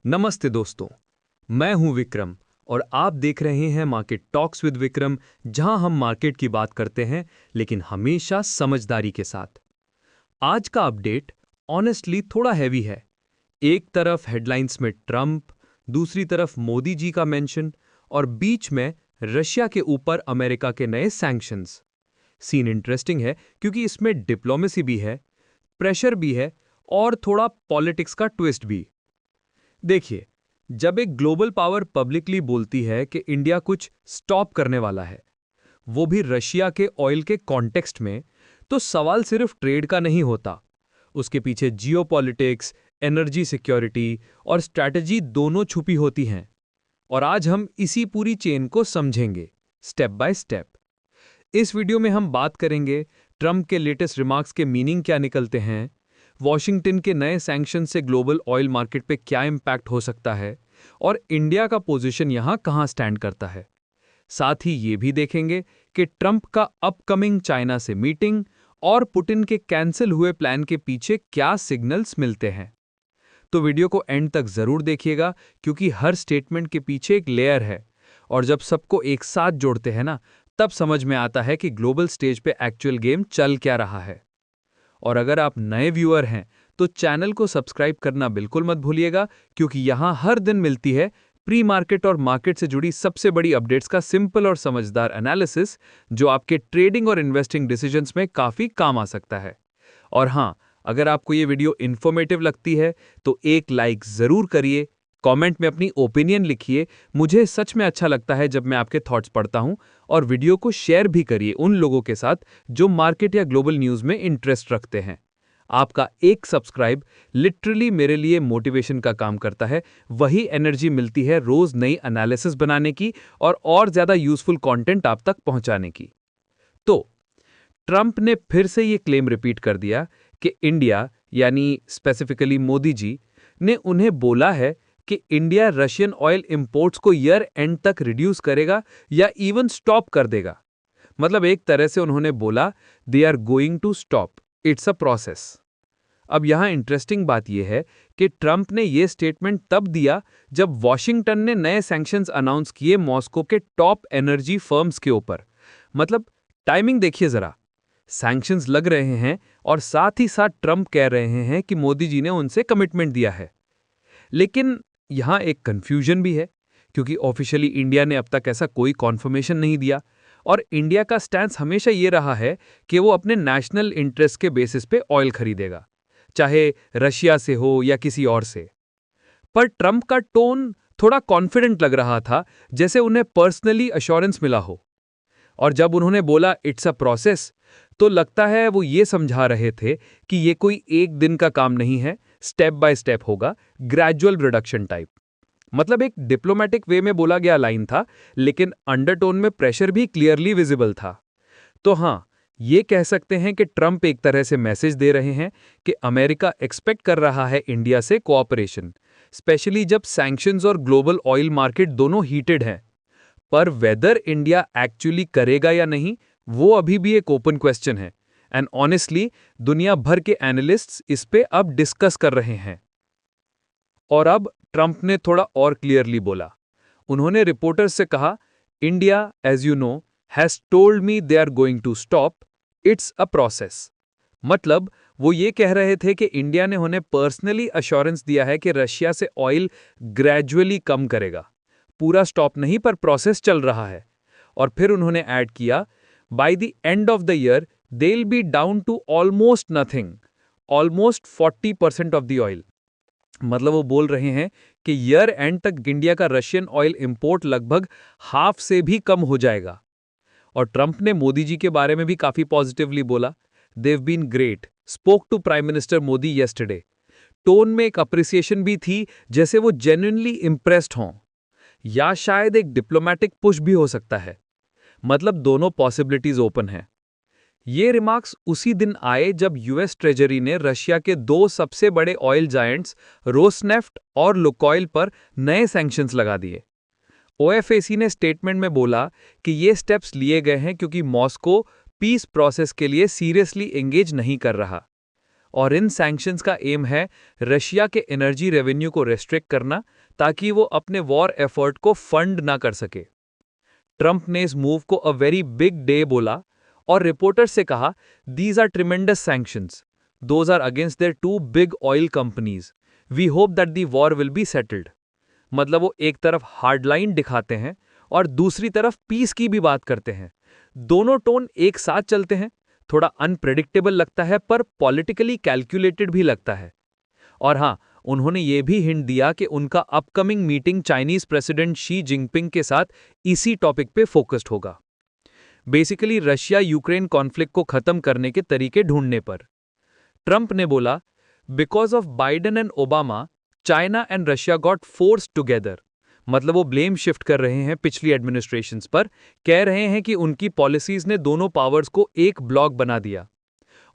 नमस्ते दोस्तों, मैं हूं विक्रम और आप देख रहे हैं मार्केट टॉक्स विद विक्रम, जहां हम मार्केट की बात करते हैं लेकिन हमेशा समझदारी के साथ। आज का अपडेट ऑनेस्टली थोड़ा हैवी है। एक तरफ हेडलाइंस में ट्रंप, दूसरी तरफ मोदी जी का मेंशन और बीच में रशिया के ऊपर अमेरिका के नए सैंक्शंस। सीन इंटरेस्टिंग है क्योंकि इसमें डिप्लोमेसी भी है, प्रेशर भी है और थोड़ा पॉलिटिक्स का ट्विस्ट भी। देखिए, जब एक ग्लोबल पावर पब्लिकली बोलती है कि इंडिया कुछ स्टॉप करने वाला है, वो भी रशिया के ऑयल के कॉन्टेक्स्ट में, तो सवाल सिर्फ ट्रेड का नहीं होता। उसके पीछे जियोपॉलिटिक्स, एनर्जी सिक्योरिटी और स्ट्रैटेजी दोनों छुपी होती हैं। और आज हम इसी पूरी चेन को समझेंगे, स्टेप बाय स्टेप। इस वीडियो में हम बात करेंगे ट्रंप के लेटेस्ट रिमार्क्स के मीनिंग क्या निकलते हैं, वॉशिंगटन के नए सैंक्शन से ग्लोबल ऑयल मार्केट पे क्या इंपैक्ट हो सकता है और इंडिया का पोजीशन यहां कहां स्टैंड करता है। साथ ही ये भी देखेंगे कि ट्रंप का अपकमिंग चाइना से मीटिंग और पुतिन के कैंसिल हुए प्लान के पीछे क्या सिग्नल्स मिलते हैं। तो वीडियो को एंड तक जरूर देखिएगा क्योंकि हर स्टेटमेंट के पीछे एक लेयर है और जब सबको एक साथ जोड़ते हैं ना, तब समझ में आता है कि ग्लोबल स्टेज पे एक्चुअल गेम चल क्या रहा है। और अगर आप नए व्यूअर हैं तो चैनल को सब्सक्राइब करना बिल्कुल मत भूलिएगा क्योंकि यहां हर दिन मिलती है प्री मार्केट और मार्केट से जुड़ी सबसे बड़ी अपडेट्स का सिंपल और समझदार एनालिसिस, जो आपके ट्रेडिंग और इन्वेस्टिंग डिसीजंस में काफी काम आ सकता है। और हां, अगर आपको ये वीडियो इन्फॉर्मेटिव लगती है तो एक लाइक जरूर करिए, कमेंट में अपनी ओपिनियन लिखिए। मुझे सच में अच्छा लगता है जब मैं आपके थॉट्स पढ़ता हूं। और वीडियो को शेयर भी करिए उन लोगों के साथ जो मार्केट या ग्लोबल न्यूज़ में इंटरेस्ट रखते हैं। आपका एक सब्सक्राइब लिटरली मेरे लिए मोटिवेशन का काम करता है। वही एनर्जी मिलती है रोज नई एनालिसिस बनाने की और ज़्यादा यूजफुल कंटेंट आप तक पहुंचाने की। तो ट्रंप ने फिर से ये क्लेम रिपीट कर दिया कि इंडिया, यानी स्पेसिफिकली मोदी जी, ने उन्हें बोला है कि इंडिया रशियन ऑयल इंपोर्ट्स को ईयर एंड तक रिड्यूस करेगा या इवन स्टॉप कर देगा। मतलब एक तरह से उन्होंने बोला they are going to stop, it's a process. अब यहां इंटरेस्टिंग बात यह है कि ट्रंप ने यह स्टेटमेंट तब दिया जब वॉशिंगटन ने नए सैंक्शंस अनाउंस किए मॉस्को के टॉप एनर्जी फर्म्स के ऊपर। मतलब टाइमिंग देखिए जरा, सैंक्शंस लग रहे हैं और साथ ही साथ ट्रंप कह रहे हैं कि मोदी जी ने उनसे कमिटमेंट दिया है। लेकिन यहां एक कंफ्यूजन भी है क्योंकि ऑफिशियली इंडिया ने अब तक ऐसा कोई कॉन्फर्मेशन नहीं दिया और इंडिया का स्टैंस हमेशा ये रहा है कि वो अपने नेशनल इंटरेस्ट के बेसिस पे ऑयल खरीदेगा, चाहे रशिया से हो या किसी और से। पर ट्रंप का टोन थोड़ा कॉन्फिडेंट लग रहा था, जैसे उन्हें पर्सनली अश्योरेंस मिला हो। और जब उन्होंने बोला इट्स अ प्रोसेस, तो लगता है वो ये समझा रहे थे कि ये कोई एक दिन का काम नहीं है, स्टेप बाय स्टेप होगा, ग्रेजुअल रिडक्शन टाइप। मतलब एक डिप्लोमेटिक वे में बोला गया लाइन था, लेकिन अंडरटोन में प्रेशर भी क्लियरली विजिबल था। तो हाँ, ये कह सकते हैं कि ट्रंप एक तरह से मैसेज दे रहे हैं कि अमेरिका एक्सपेक्ट कर रहा है इंडिया से कोऑपरेशन, स्पेशली जब सैंक्शंस और ग्लोबल ऑयल मार्केट दोनों हीटेड हैं। पर वेदर इंडिया एक्चुअली करेगा या नहीं, वो अभी भी एक ओपन क्वेश्चन है। एंड ऑनेस्टली दुनिया भर के एनालिस्ट्स इस पे अब डिस्कस कर रहे हैं। और अब ट्रंप ने थोड़ा और क्लियरली बोला। उन्होंने रिपोर्टर्स से कहा, India as you know has told me they are going to stop, it's a process. मतलब वो ये कह रहे थे कि इंडिया ने उन्हें पर्सनली अश्योरेंस दिया है कि रशिया से ऑयल ग्रेजुअली कम करेगा, पूरा स्टॉप नहीं पर प्रोसेस चल रहा है। और फिर उन्होंने ऐड किया, by the end of the year they will be down to almost nothing, almost 40% of the oil. मतलब वो बोल रहे हैं कि ईयर एंड तक इंडिया का रशियन ऑयल इंपोर्ट लगभग हाफ से भी कम हो जाएगा। और ट्रंप ने मोदी जी के बारे में भी काफी पॉजिटिवली बोला, they've been great, spoke to prime minister Modi yesterday. Tone में एक अप्रिसिएशन भी थी, जैसे वो जेन्युइनली इंप्रेस्ड हों, या शायद एक डिप्लोमेटिक पुश भी हो सकता है। मतलब दोनों पॉसिबिलिटीज ओपन हैं। ये रिमार्क्स उसी दिन आए जब यूएस ट्रेजरी ने रशिया के दो सबसे बड़े ऑयल जायंट्स रोसनेफ्ट और लुकोइल पर नए सैंक्शंस लगा दिए। ओएफएसी ने स्टेटमेंट में बोला कि ये स्टेप्स लिए गए हैं क्योंकि मॉस्को पीस प्रोसेस के लिए सीरियसली एंगेज नहीं कर रहा। और इन सैंक्शंस का एम है रशिया के एनर्जी रेवेन्यू को रेस्ट्रिक्ट करना ताकि वो अपने वॉर एफर्ट को फंड ना कर सके। ट्रंप ने इस मूव को अ वेरी बिग डे बोला और रिपोर्टर्स से कहा, these are tremendous sanctions, those are against their two big oil companies, we hope that the war will be settled. मतलब वो एक तरफ हार्डलाइन दिखाते हैं और दूसरी तरफ पीस की भी बात करते हैं। दोनों टोन एक साथ चलते हैं, थोड़ा अनप्रेडिक्टेबल लगता है पर पॉलिटिकली कैलकुलेटेड भी लगता है। और हाँ, उन्होंने ये भी हिंट दिया कि उनका upcoming meeting Chinese president Xi Jinping के साथ इसी टॉपिक पे फोकस्ड होगा। बेसिकली रशिया यूक्रेन कॉन्फ्लिक्ट को खत्म करने के तरीके ढूंढने पर। ट्रंप ने बोला, because of Biden and Obama China and Russia got forced together. मतलब वो ब्लेम शिफ्ट कर रहे हैं पिछली एडमिनिस्ट्रेशंस पर, कह रहे हैं कि उनकी पॉलिसीज ने दोनों पावर्स को एक ब्लॉक बना दिया।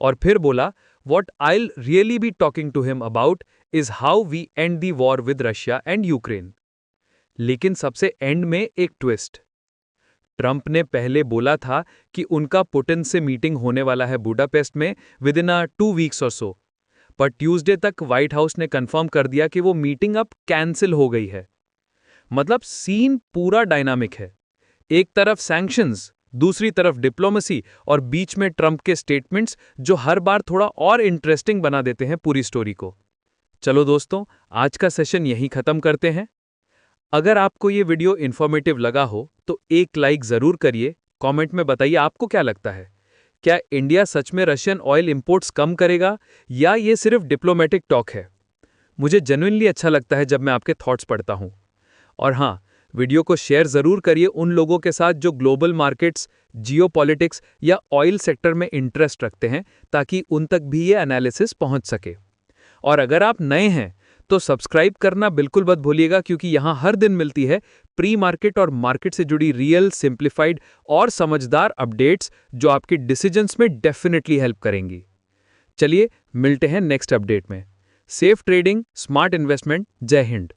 और फिर बोला, what I'll really be talking to him about is how we end the war with Russia and Ukraine. लेकिन सबसे एंड में एक ट्विस्ट। ट्रंप ने पहले बोला था कि उनका पुतिन से मीटिंग होने वाला है बुडापेस्ट में विद इन 2 वीक्स और सो, पर ट्यूसडे तक व्हाइट हाउस ने कंफर्म कर दिया कि वो मीटिंग अब कैंसिल हो गई है। मतलब सीन पूरा डायनामिक है, एक तरफ सैंक्शंस, दूसरी तरफ डिप्लोमेसी और बीच में ट्रंप के स्टेटमेंट्स जो हर बार थोड़ा और इंटरेस्टिंग बना देते हैं पूरी स्टोरी को। चलो दोस्तों, आज का सेशन यहीं खत्म करते हैं। अगर आपको ये वीडियो इन्फॉर्मेटिव लगा हो तो एक लाइक जरूर करिए, कमेंट में बताइए आपको क्या लगता है। क्या इंडिया सच में रशियन ऑयल इंपोर्ट्स कम करेगा या ये सिर्फ डिप्लोमेटिक टॉक है? मुझे जेन्युइनली अच्छा लगता है जब मैं आपके थॉट्स पढ़ता हूं। और हाँ, वीडियो को शेयर जरूर करिए उन लोगों के साथ जो ग्लोबल मार्केट्स, जियोपॉलिटिक्स या ऑयल सेक्टर में इंटरेस्ट रखते हैं, ताकि उन तक भी ये एनालिसिस पहुंच सके। और अगर आप नए हैं तो सब्सक्राइब करना बिल्कुल मत भूलिएगा, क्योंकि यहाँ हर दिन मिलती है प्री मार्केट और मार्केट से जुड़ी रियल, सिंप्लीफाइड और समझदार अपडेट्स जो आपके डिसीजंस में डेफिनेटली हेल्प करेंगी। चलिए मिलते हैं नेक्स्ट अपडेट में। Safe trading, smart investment. जय हिंद।